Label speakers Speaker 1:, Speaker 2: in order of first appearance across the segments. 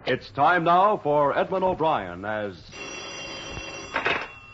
Speaker 1: It's time now for Edmund O'Brien as...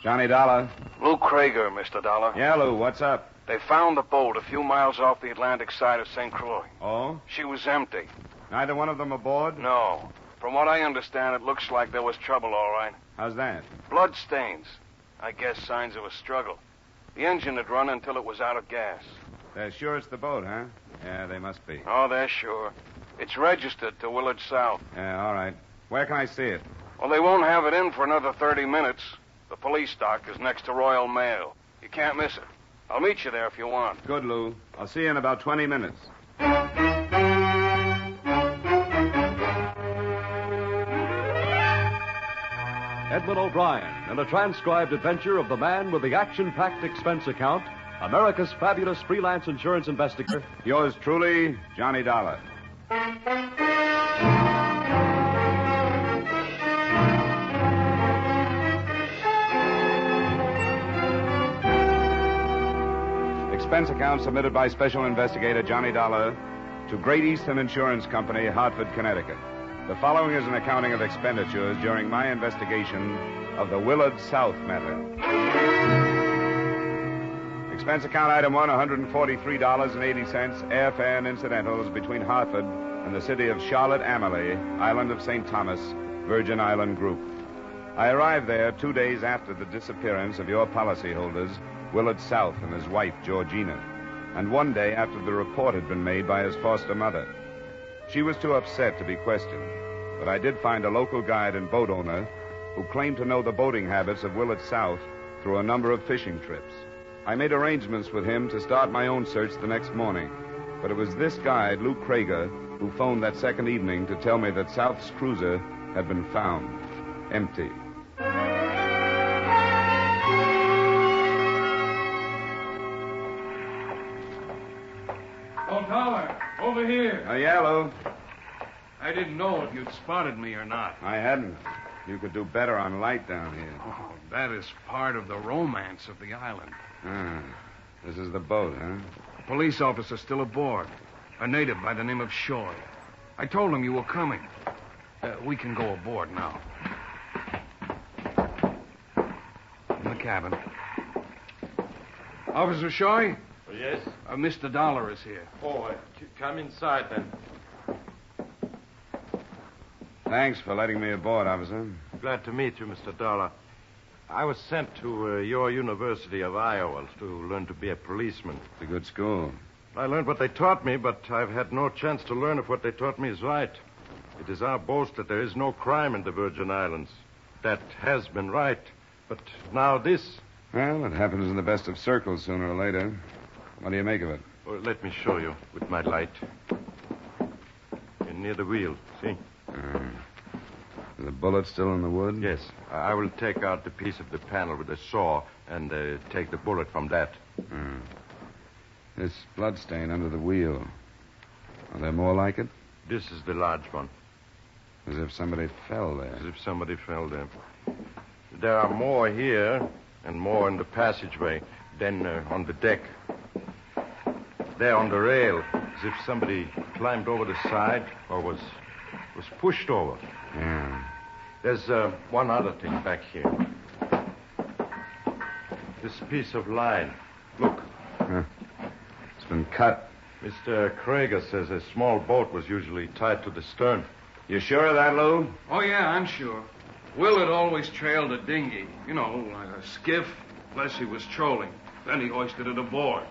Speaker 2: Johnny Dollar.
Speaker 3: Lou Krieger, Mr. Dollar.
Speaker 2: Yeah, Lou, what's up?
Speaker 3: They found the boat a few miles off the Atlantic side of St. Croix.
Speaker 2: Oh?
Speaker 3: She was empty.
Speaker 2: Neither one of them aboard?
Speaker 3: No. From what I understand, it looks like there was trouble, all right.
Speaker 2: How's that?
Speaker 3: Blood stains. I guess signs of a struggle. The engine had run until it was out of gas.
Speaker 2: They're sure it's the boat, huh? Yeah, they must be.
Speaker 3: Oh, they're sure. It's registered to Willard South.
Speaker 2: Yeah, all right. Where can I see it?
Speaker 3: Well, they won't have it in for another 30 minutes. The police dock is next to Royal Mail. You can't miss it. I'll meet you there if you want.
Speaker 2: Good, Lou. I'll see you in about 20 minutes.
Speaker 1: Edmund O'Brien in a transcribed adventure of the man with the action-packed expense account, America's fabulous freelance insurance investigator.
Speaker 2: Yours truly, Johnny Dollar. Expense account submitted by Special Investigator Johnny Dollar to Great Eastern Insurance Company, Hartford, Connecticut. The following is an accounting of expenditures during my investigation of the Willard South matter. Expense account item 1, $143.80, airfare and incidentals between Hartford and the city of Charlotte Amalie, island of St. Thomas, Virgin Island Group. I arrived there 2 days after the disappearance of your policyholders, Willard South and his wife, Georgina, and 1 day after the report had been made by his foster mother. She was too upset to be questioned, but I did find a local guide and boat owner who claimed to know the boating habits of Willard South through a number of fishing trips. I made arrangements with him to start my own search the next morning, but it was this guide, Lou Krieger, who phoned that second evening to tell me that South's cruiser had been found, empty.
Speaker 4: Oh, Dollar, over here.
Speaker 2: Yeah, Lou.
Speaker 4: I didn't know if you'd spotted me or not.
Speaker 2: I hadn't. You could do better on light down here.
Speaker 4: Oh, that is part of the romance of the island.
Speaker 2: This is the boat, huh?
Speaker 4: A police officer still aboard. A native by the name of Shoy. I told him you were coming. We can go aboard now. In the cabin. Officer Shoy?
Speaker 5: Yes?
Speaker 4: Mr. Dollar is here.
Speaker 5: Oh, come inside then.
Speaker 2: Thanks for letting me aboard, officer.
Speaker 5: Glad to meet you, Mr. Dollar. I was sent to your University of Iowa to learn to be a policeman.
Speaker 2: It's a good school.
Speaker 5: I learned what they taught me, but I've had no chance to learn if what they taught me is right. It is our boast that there is no crime in the Virgin Islands. That has been right. But now this...
Speaker 2: Well, it happens in the best of circles sooner or later. What do you make of it?
Speaker 5: Well, let me show you with my light. Near the wheel, see?
Speaker 2: Is the bullet still in the wood?
Speaker 5: Yes. I will take out the piece of the panel with a saw and take the bullet from that.
Speaker 2: This bloodstain under the wheel. Are there more like it?
Speaker 5: This is the large one.
Speaker 2: As if somebody fell there.
Speaker 5: As if somebody fell there. There are more here and more in the passageway, then on the deck. There on the rail, as if somebody climbed over the side or was pushed over.
Speaker 2: Yeah.
Speaker 5: There's one other thing back here. This piece of line. Look.
Speaker 2: It's been cut.
Speaker 5: Mr. Krieger says a small boat was usually tied to the stern.
Speaker 2: You sure of that, Lou?
Speaker 4: Oh, yeah, I'm sure. Willard always trailed a dinghy. You know, like a skiff, unless he was trolling. Then he hoisted it aboard.